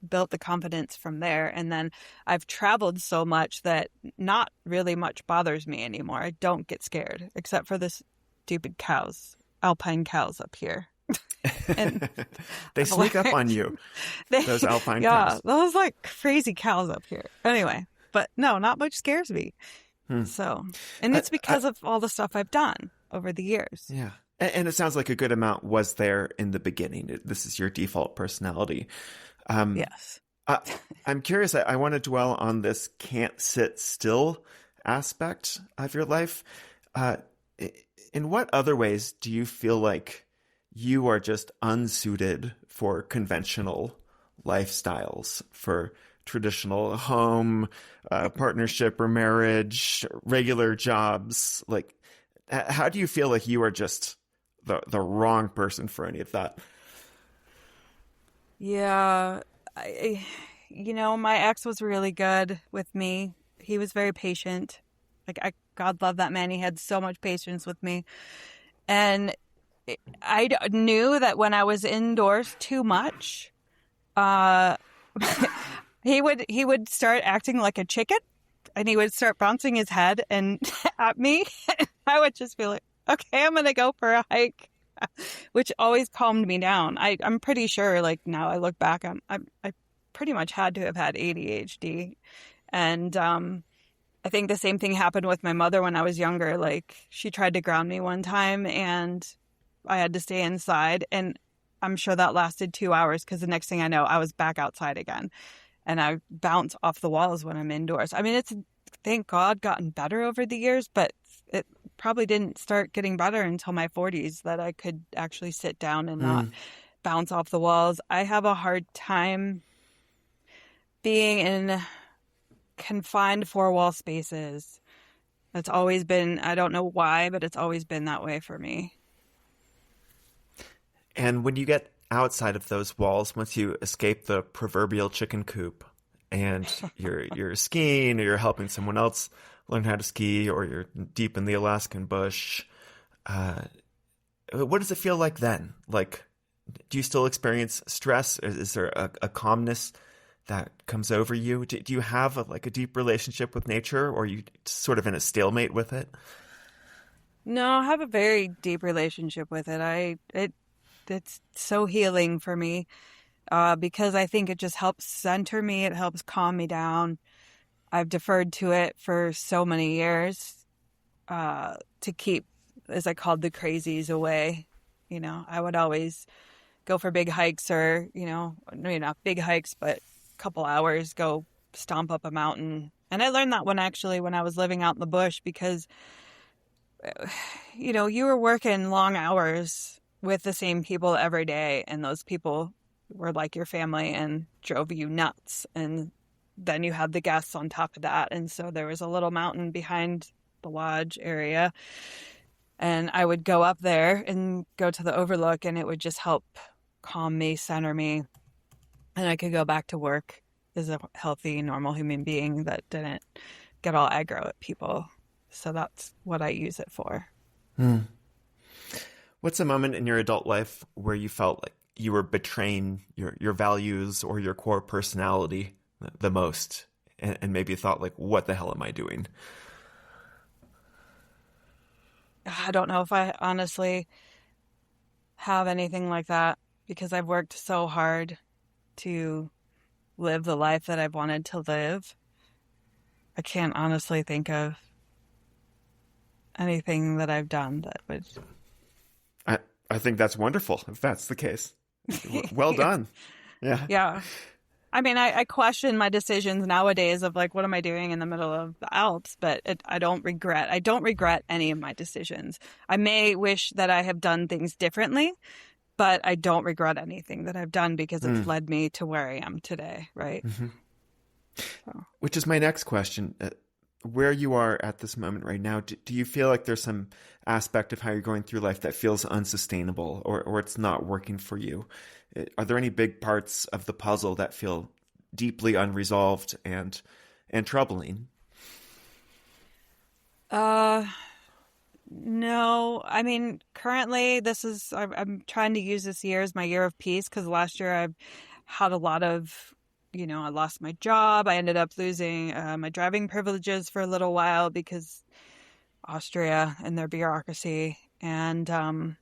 B: built the confidence from there. And then I've traveled so much that not really much bothers me anymore. I don't get scared, except for the stupid cows, alpine cows up here. And
A: they sneak up on you, those alpine cows.
B: Yeah, those like crazy cows up here. Anyway, but no, not much scares me. So, and it's because of all the stuff I've done over the years.
A: Yeah. And it sounds like a good amount was there in the beginning. This is your default personality.
B: Yes.
A: I'm curious. I want to dwell on this can't sit still aspect of your life. In what other ways do you feel like you are just unsuited for conventional lifestyles, for traditional home, partnership or marriage, regular jobs? Like, how do you feel like you are just the wrong person for any of that?
B: Yeah, my ex was really good with me. He was very patient. God love that man. He had so much patience with me. And I knew that when I was indoors too much, he would start acting like a chicken and he would start bouncing his head and at me. I would just be like, okay, I'm going to go for a hike. Which always calmed me down. I'm pretty sure, like now I look back, I pretty much had to have had ADHD. And I think the same thing happened with my mother when I was younger. Like she tried to ground me one time and I had to stay inside. And I'm sure that lasted 2 hours because the next thing I know, I was back outside again. And I bounce off the walls when I'm indoors. I mean, it's, thank God, gotten better over the years, but it probably didn't start getting better until my 40s that I could actually sit down and not bounce off the walls. I have a hard time being in confined four-wall spaces. That's always been, I don't know why, but it's always been that way for me.
A: And when you get outside of those walls, once you escape the proverbial chicken coop and you're skiing or you're helping someone else learn how to ski, or you're deep in the Alaskan bush, what does it feel like then? Like, do you still experience stress? Is there a calmness that comes over you? Do you have a deep relationship with nature, or are you sort of in a stalemate with it?
B: No, I have a very deep relationship with it. It's so healing for me because I think it just helps center me. It helps calm me down. I've deferred to it for so many years to keep, as I called, the crazies away. I would always go for big hikes or, maybe not big hikes, but a couple hours, go stomp up a mountain. And I learned that when I was living out in the bush because you were working long hours with the same people every day, and those people were like your family and drove you nuts. And then you had the guests on top of that. And so there was a little mountain behind the lodge area. And I would go up there and go to the overlook, and it would just help calm me, center me. And I could go back to work as a healthy, normal human being that didn't get all aggro at people. So that's what I use it for.
A: What's a moment in your adult life where you felt like you were betraying your values or your core personality the most, and maybe thought like, what the hell am I doing?
B: I don't know if I honestly have anything like that, because I've worked so hard to live the life that I've wanted to live. I can't honestly think of anything that I've done that would...
A: I think that's wonderful, if that's the case. Well done. Yeah.
B: Yeah. I mean, I question my decisions nowadays of like, what am I doing in the middle of the Alps? But I don't regret any of my decisions. I may wish that I have done things differently, but I don't regret anything that I've done, because it's led me to where I am today, right?
A: Mm-hmm.
B: So.
A: Which is my next question. Where you are at this moment right now, do you feel like there's some aspect of how you're going through life that feels unsustainable, or it's not working for you? Are there any big parts of the puzzle that feel deeply unresolved and troubling?
B: No. I mean, currently I'm trying to use this year as my year of peace, because last year I've had a lot of, I lost my job. I ended up losing my driving privileges for a little while because Austria and their bureaucracy. And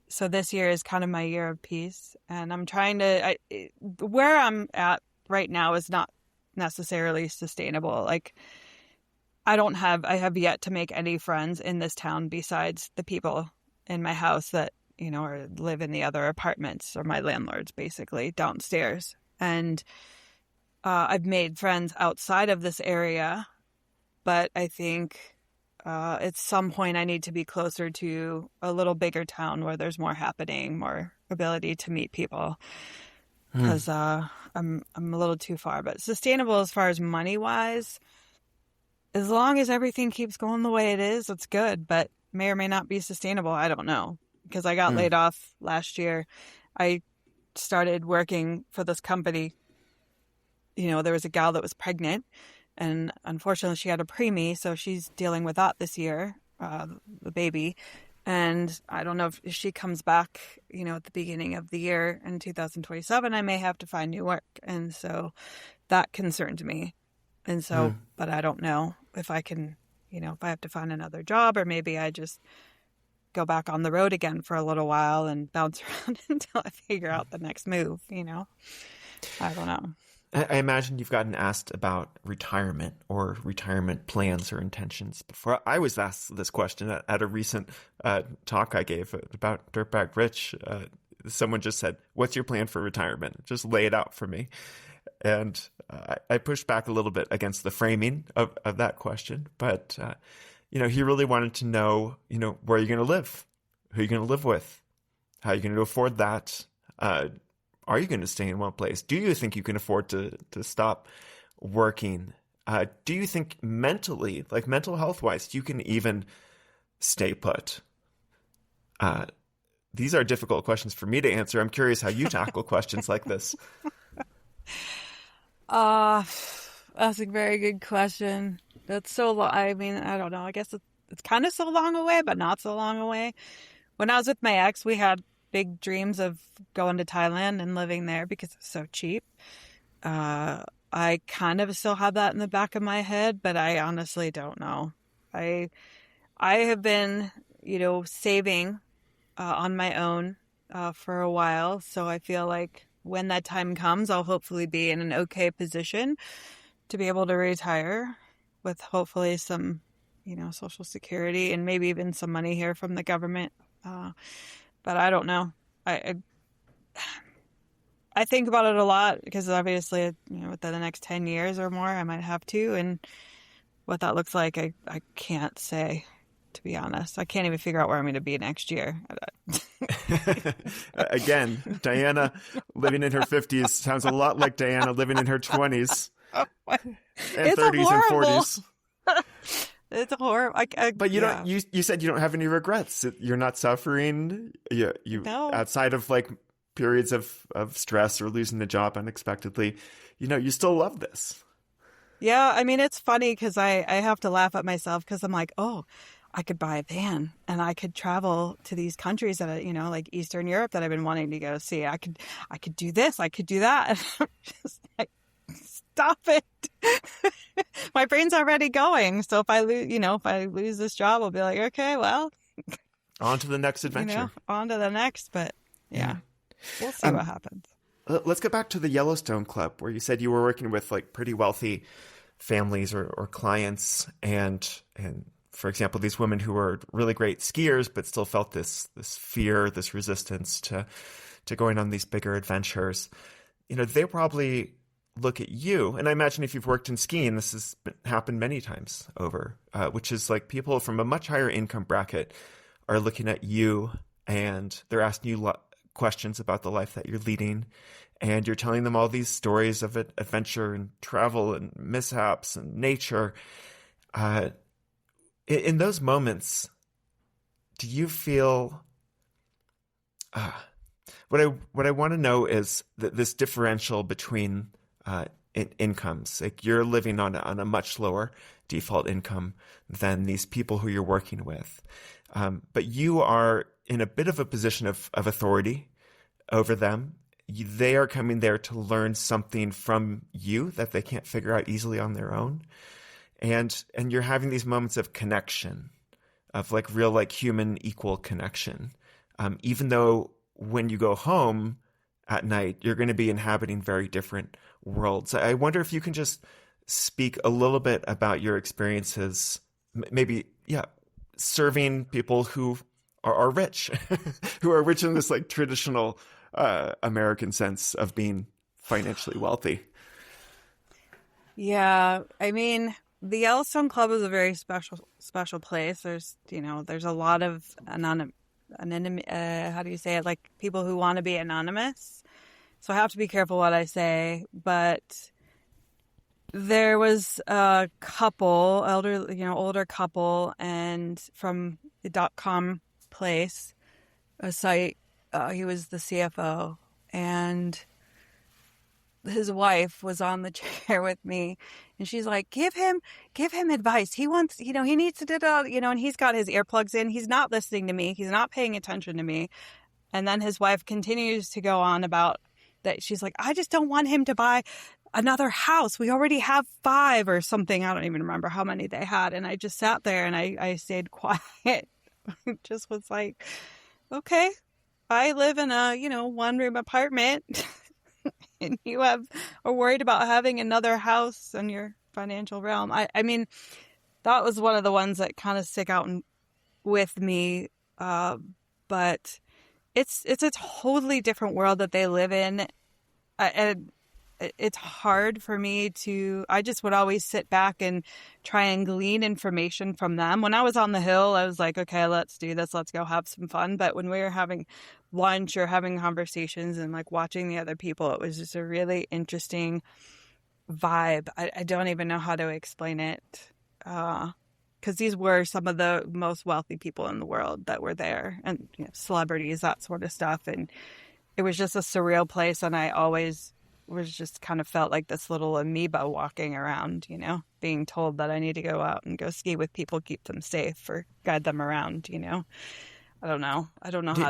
B: so this year is kind of my year of peace. And I'm trying to, where I'm at right now is not necessarily sustainable. Like, I have yet to make any friends in this town besides the people in my house that, or live in the other apartments, or my landlords basically downstairs. And I've made friends outside of this area, but I think at some point I need to be closer to a little bigger town where there's more happening, more ability to meet people, because I'm a little too far. But sustainable as far as money wise, as long as everything keeps going the way it is, it's good, but may or may not be sustainable. I don't know, because I got laid off last year. I started working for this company. There was a gal that was pregnant, and unfortunately she had a preemie, so she's dealing with that this year, the baby. And I don't know if she comes back, at the beginning of the year in 2027, I may have to find new work. And so that concerned me. And so, but I don't know if I can, if I have to find another job, or maybe I just go back on the road again for a little while and bounce around until I figure out the next move, I don't know.
A: I imagine you've gotten asked about retirement or retirement plans or intentions before. I was asked this question at a recent talk I gave about Dirtbag Rich. Someone just said, "What's your plan for retirement?" Just lay it out for me. And I pushed back a little bit against the framing of that question. But, he really wanted to know, where you're going to live, who you're going to live with, how you're going to afford that. Are you going to stay in one place? Do you think you can afford to stop working? Do you think mentally, like mental health wise, you can even stay put? These are difficult questions for me to answer. I'm curious how you tackle questions like this.
B: That's a very good question. That's so long. I mean, I don't know. I guess it's kind of so long away, but not so long away. When I was with my ex, we had big dreams of going to Thailand and living there because it's so cheap. I kind of still have that in the back of my head, but I honestly don't know. I have been, saving on my own for a while, so I feel like when that time comes, I'll hopefully be in an okay position to be able to retire with hopefully some, Social Security and maybe even some money here from the government. But I don't know. I think about it a lot because obviously, within the next 10 years or more, I might have to. And what that looks like, I can't say. to be honest. I can't even figure out where I'm going to be next year.
A: Again, Diana living in her 50s sounds a lot like Diana living in her 20s and
B: It's
A: 30s and
B: horrible.
A: 40s.
B: It's horrible.
A: But you don't. You said you don't have any regrets. You're not suffering. You
B: No.
A: outside of like periods of stress or losing a job unexpectedly. You still love this.
B: Yeah, I mean, it's funny because I have to laugh at myself because I'm like, oh, I could buy a van and I could travel to these countries that, like Eastern Europe that I've been wanting to go see. I could do this. I could do that. And I'm just like, stop it. My brain's already going. So if I lose this job, I'll be like, okay, well,
A: on to the next adventure.
B: On to the next. But yeah, we'll see what happens.
A: Let's get back to the Yellowstone Club, where you said you were working with like pretty wealthy families or clients, and for example, these women who were really great skiers but still felt this fear, this resistance to going on these bigger adventures. They probably look at you, and I imagine if you've worked in skiing, this has happened many times over, which is like people from a much higher income bracket are looking at you and they're asking you questions about the life that you're leading, and you're telling them all these stories of adventure and travel and mishaps and nature. In those moments, do you feel what I want to know is that this differential between incomes, like you're living on a much lower default income than these people who you're working with, but you are in a bit of a position of authority over them. They are coming there to learn something from you that they can't figure out easily on their own. And you're having these moments of connection, of like real, like human equal connection. Even though when you go home at night, you're going to be inhabiting very different worlds. I wonder if you can just speak a little bit about your experiences, maybe, serving people who are rich, who are rich in this like traditional American sense of being financially wealthy.
B: Yeah, I mean, the Yellowstone Club is a very special place. There's a lot of how do you say it? Like people who want to be anonymous. So I have to be careful what I say. But there was a couple, older couple, and from the .com place, a site. He was the CFO, and his wife was on the chair with me, and she's like, give him advice. He wants, he needs to do that, and he's got his earplugs in. He's not listening to me. He's not paying attention to me. And then his wife continues to go on about that. She's like, I just don't want him to buy another house. We already have 5 or something. I don't even remember how many they had. And I just sat there and I stayed quiet. Just was like, okay, I live in a, 1-room apartment and you are worried about having another house in your financial realm. I mean, that was one of the ones that kind of stick out with me. But it's a totally different world that they live in. And it's hard for me I just would always sit back and try and glean information from them. When I was on the hill, I was like, okay, let's do this. Let's go have some fun. But when we were having lunch or having conversations and like watching the other people, it was just a really interesting vibe. I don't even know how to explain it. Because these were some of the most wealthy people in the world that were there, and celebrities, that sort of stuff. And it was just a surreal place. And I always was just kind of felt like this little amoeba walking around, being told that I need to go out and go ski with people, keep them safe, or guide them around, I don't know.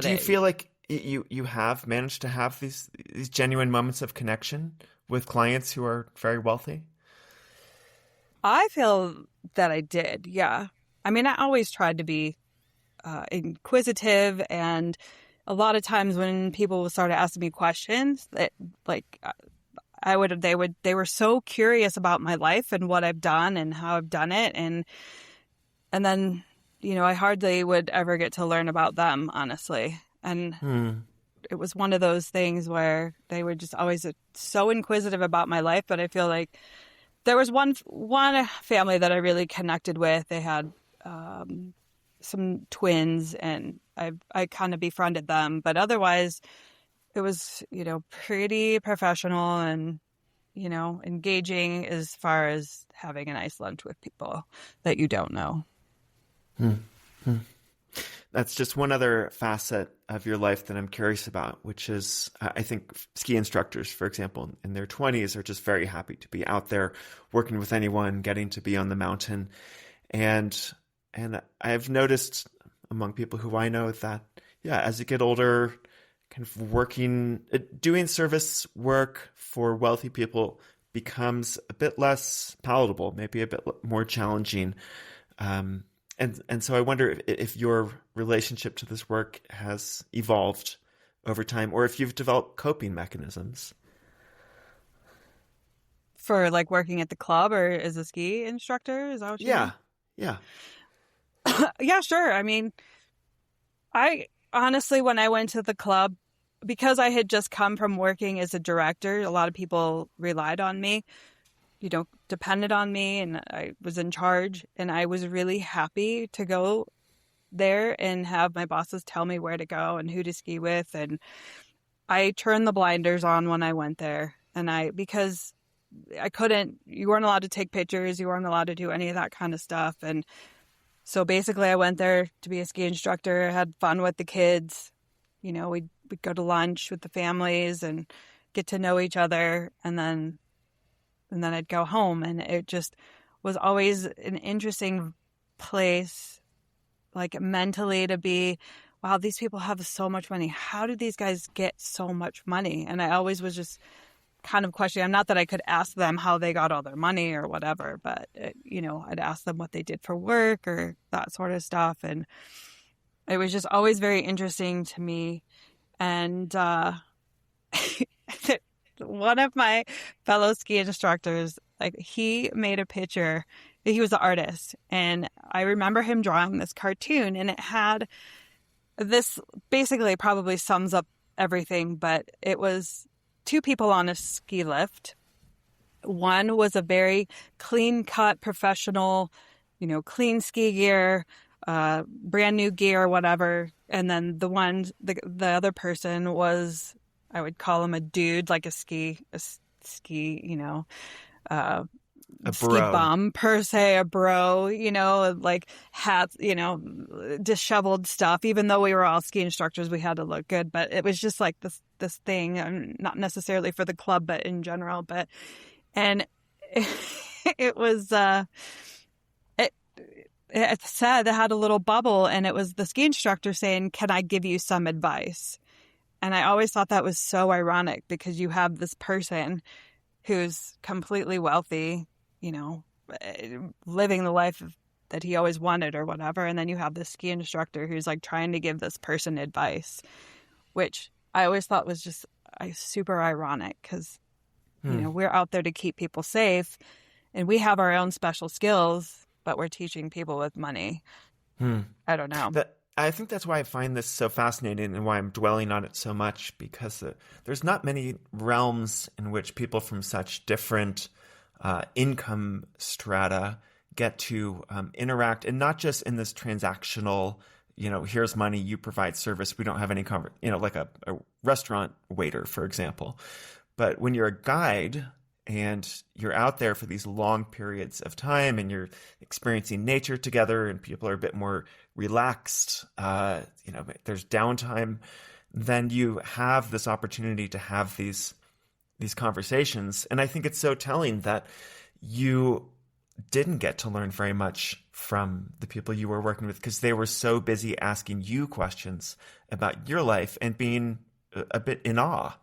A: Do you feel like you have managed to have these genuine moments of connection with clients who are very wealthy?
B: I feel that I did, yeah. I mean, I always tried to be inquisitive, and a lot of times when people started asking me questions, that they were so curious about my life and what I've done and how I've done it, and then I hardly would ever get to learn about them, honestly. And it was one of those things where they were just always so inquisitive about my life. But I feel like there was one family that I really connected with. They had some twins, and I kind of befriended them. But otherwise, it was, pretty professional and, engaging as far as having a nice lunch with people that you don't know.
A: Hmm. Hmm. That's just one other facet of your life that I'm curious about, which is, I think ski instructors, for example, in their 20s are just very happy to be out there working with anyone, getting to be on the mountain. And I've noticed among people who I know that, as you get older, kind of doing service work for wealthy people becomes a bit less palatable, maybe a bit more challenging. And so I wonder if your relationship to this work has evolved over time, or if you've developed coping mechanisms.
B: For like working at the club or as a ski instructor? Is that what you mean?
A: Yeah.
B: Yeah, sure. I mean, I honestly, when I went to the club, because I had just come from working as a director, a lot of people relied on me, depended on me, and I was in charge, and I was really happy to go there and have my bosses tell me where to go and who to ski with. And I turned the blinders on when I went there, because you weren't allowed to take pictures, you weren't allowed to do any of that kind of stuff. And so basically I went there to be a ski instructor, had fun with the kids, we'd go to lunch with the families and get to know each other, and then I'd go home. And it just was always an interesting place, like mentally, to be, wow, these people have so much money. How do these guys get so much money? And I always was just kind of questioning. Not that I could ask them how they got all their money or whatever, but, I'd ask them what they did for work or that sort of stuff. And it was just always very interesting to me. And one of my fellow ski instructors, like, he made a picture. He was an artist, and I remember him drawing this cartoon, and it had this, basically probably sums up everything, but it was two people on a ski lift. One was a very clean-cut professional, clean ski gear, brand new gear, whatever. And then the other person was, I would call him a dude, like a ski, a ski bum per se, a bro, like hats, disheveled stuff. Even though we were all ski instructors, we had to look good, but it was just like this thing, not necessarily for the club, but in general. And it was, it said it had a little bubble, and it was the ski instructor saying, "Can I give you some advice?" And I always thought that was so ironic, because you have this person who's completely wealthy, living the life that he always wanted or whatever. And then you have this ski instructor who's like trying to give this person advice, which I always thought was just super ironic, because, we're out there to keep people safe, and we have our own special skills, but we're teaching people with money. I don't know.
A: I think that's why I find this so fascinating, and why I'm dwelling on it so much, because there's not many realms in which people from such different income strata get to interact, and not just in this transactional, here's money, you provide service, we don't have any like a restaurant waiter, for example. But when you're a guide and you're out there for these long periods of time, and you're experiencing nature together, and people are a bit more relaxed, there's downtime, then you have this opportunity to have these conversations. And I think it's so telling that you didn't get to learn very much from the people you were working with, because they were so busy asking you questions about your life and being a bit in awe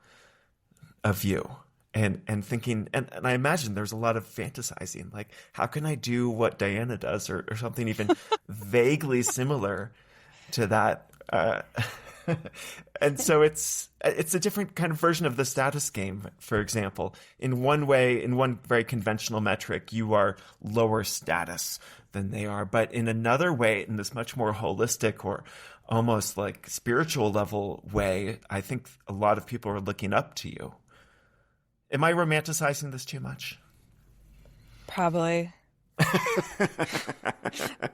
A: of you. And thinking, and I imagine there's a lot of fantasizing, like, how can I do what Diana does, or something even vaguely similar to that? And so it's a different kind of version of the status game, for example. In one way, in one very conventional metric, you are lower status than they are. But in another way, in this much more holistic or almost like spiritual level way, I think a lot of people are looking up to you. Am I romanticizing this too much?
B: Probably.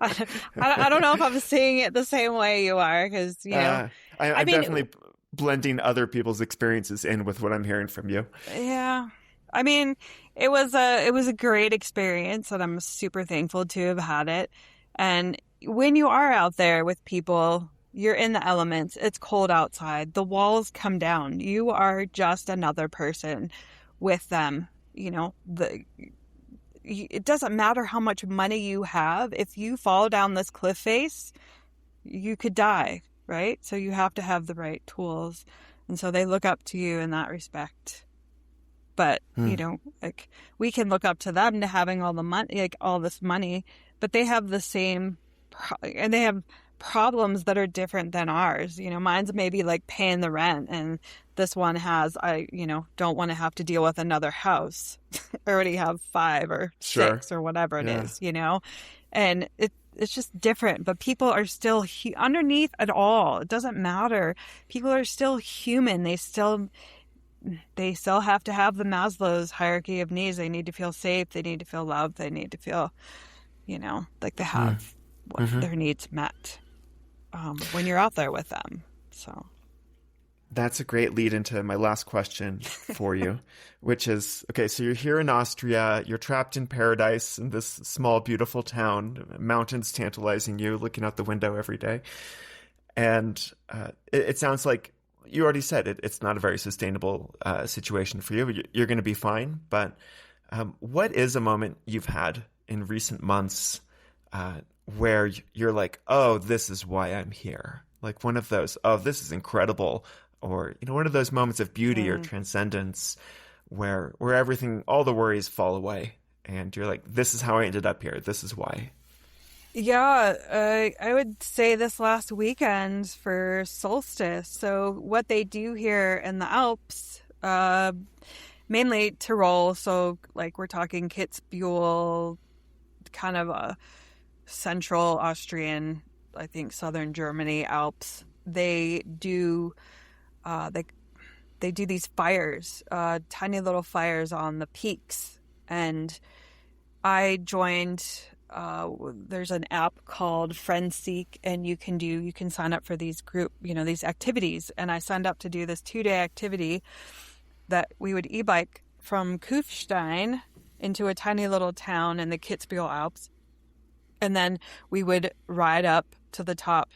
B: I don't know if I'm seeing it the same way you are, because,
A: I'm
B: mean,
A: definitely blending other people's experiences in with what I'm hearing from you.
B: yeah. I mean, it was a great experience, and I'm super thankful to have had it. And when you are out there with people, you're in the elements. It's cold outside. The walls come down. You are just another person with them. It doesn't matter how much money you have. If you fall down this cliff face, you could die, right? So you have to have the right tools. And so they look up to you in that respect. But, like, we can look up to them to having all the money, like all this money, but they have the same, and they have problems that are different than ours. Mine's maybe like paying the rent, and this one has, don't want to have to deal with another house. I already have 5 or 6 or whatever it is, and it's just different. But people are still underneath it all. It doesn't matter. People are still human. They still have to have the Maslow's hierarchy of needs. They need to feel safe. They need to feel loved. They need to feel, like they have their needs met when you're out there with them. So
A: that's a great lead into my last question for you, which is, okay, so you're here in Austria, you're trapped in paradise in this small, beautiful town, mountains tantalizing you, looking out the window every day. And it sounds like you already said it's not a very sustainable situation for you. You're going to be fine. But what is a moment you've had in recent months where you're like, oh, this is why I'm here? Like one of those, oh, this is incredible. Or, one of those moments of beauty or transcendence where everything, all the worries fall away. And you're like, this is how I ended up here. This is why.
B: Yeah, I would say this last weekend for solstice. So what they do here in the Alps, mainly Tyrol, so like we're talking Kitzbühel, kind of a central Austrian, I think southern Germany Alps. They do they do these fires, tiny little fires on the peaks, and I joined. There's an app called FriendSeek, and you can sign up for these these activities. And I signed up to do this 2-day activity that we would e-bike from Kufstein into a tiny little town in the Kitzbühel Alps. And then we would ride up to the top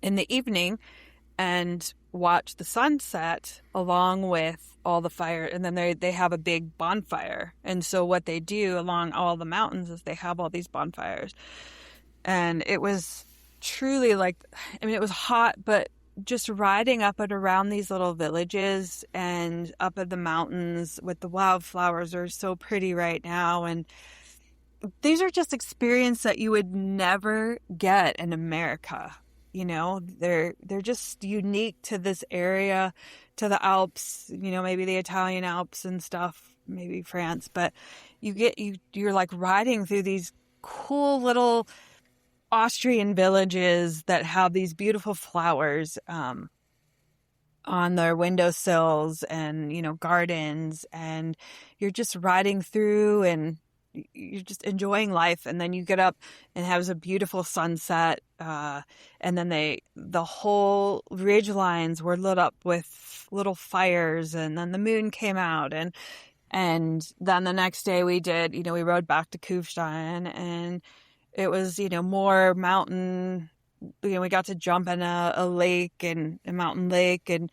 B: in the evening and watch the sunset along with all the fire. And then they have a big bonfire. And so what they do along all the mountains is they have all these bonfires. And it was truly it was hot, but just riding up and around these little villages and up in the mountains with the wildflowers are so pretty right now. And these are just experiences that you would never get in America. They're just unique to this area, to the Alps, maybe the Italian Alps and stuff, maybe France, but you're like riding through these cool little Austrian villages that have these beautiful flowers on their windowsills and, gardens, and you're just riding through and you're just enjoying life. And then you get up and have a beautiful sunset. And then the whole ridge lines were lit up with little fires, and then the moon came out. And then the next day we rode back to Kufstein, and it was, more mountain, we got to jump in a lake, and a mountain lake, and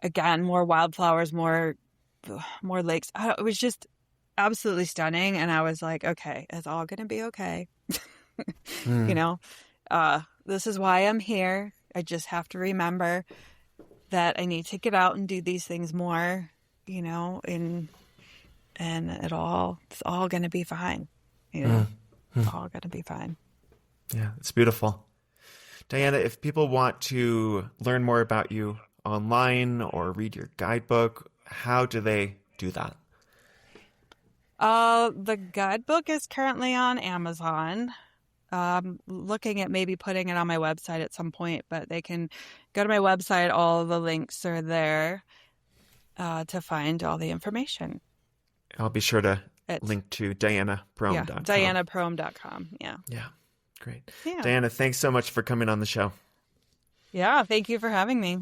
B: again, more wildflowers, more lakes. It was just absolutely stunning. And I was like, okay, it's all going to be okay. This is why I'm here. I just have to remember that I need to get out and do these things more, and it's all going to be fine. It's all going to be fine.
A: Yeah, it's beautiful. Diana, if people want to learn more about you online or read your guidebook, how do they do that?
B: The guidebook is currently on Amazon. Looking at maybe putting it on my website at some point, but they can go to my website. All the links are there to find all the information.
A: I'll be sure to link to DianaProemm.com.
B: Yeah, DianaProemm.com. Yeah.
A: Yeah, great.
B: Yeah.
A: Diana, thanks so much for coming on the show.
B: Yeah, thank you for having me.